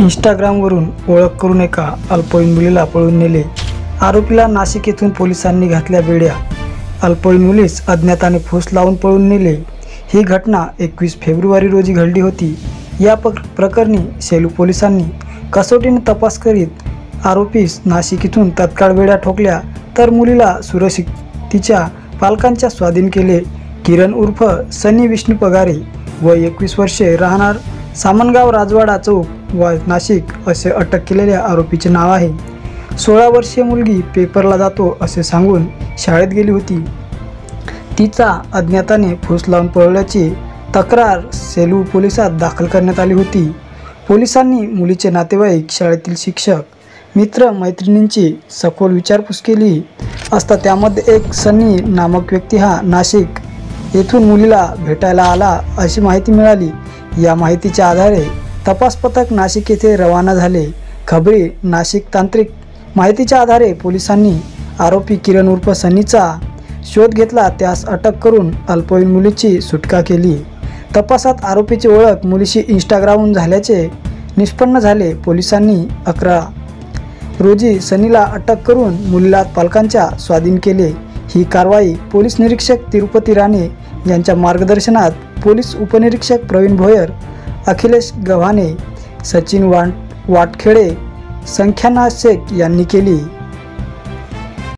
इंस्टाग्रामवरून ओळख करून एका अल्पवयीन मुलीला पळून नेले। आरोपीला नाशिक येथून पोलिसांनी घातल्या बेड्या। अल्पवयीन मुलीस अज्ञाताने फूस लावून पळून नेले। ही घटना 21 फेब्रुवारी रोजी घडली होती। या प्रकरणी सेलू पोलिसांनी कसोटीने तपास करीत आरोपीस नाशिक येथून तत्काळ बेड्या ठोकल्या, तर मुलीला सुरक्षित तिच्या पालकांच्या स्वाधीन केले। किरण उर्फ सनी विष्णू पगारे, वय 21 वर्षे, राहणार सामनगाव राजवाडा चौक व नाशिक असे अटक केलेल्या आरोपीचे नाव आहे। 16 वर्षीय मुलगी पेपरला जातो असे सांगून शाळेत गेली होती। तिचा अज्ञाताने फूस लावून पळवल्याची तक्रार सेलू पोलिसात दाखल करण्यात आली होती। पोलिसांनी मुलीचे नातेवाईक, शाळेतील शिक्षक, मित्र मैत्रिणींची सखोल विचारपूस केली असता त्यामध्ये एक सनी नामक व्यक्ती हा नाशिक येथून मुलीला भेटायला आला अशी माहिती मिळाली। या माहितीच्या आधारे तपास पथक नाशिक येथे रवाना झाले। खबरी नाशिक तांत्रिक माहितीच्या आधारे पोलिसांनी आरोपी किरण उर्फ सनीचा शोध घेतला, त्यास अटक करून अल्पवयीन मुलीची सुटका केली। तपासात आरोपीची ओळख मुलीशी इंस्टाग्रामवरून झाल्याचे निष्पन्न झाले। पोलिसांनी 11 रोजी सनीला अटक करून मुलीला पालकांच्या स्वाधीन केले। ही कारवाई पोलीस निरीक्षक तिरुपती राणे यांच्या मार्गदर्शनात पोलीस उपनिरीक्षक प्रवीण भोयर, अखिलेश गव्हाणे, सचिन वाटखेडे, संख्यानाथ शेख यांनी केली।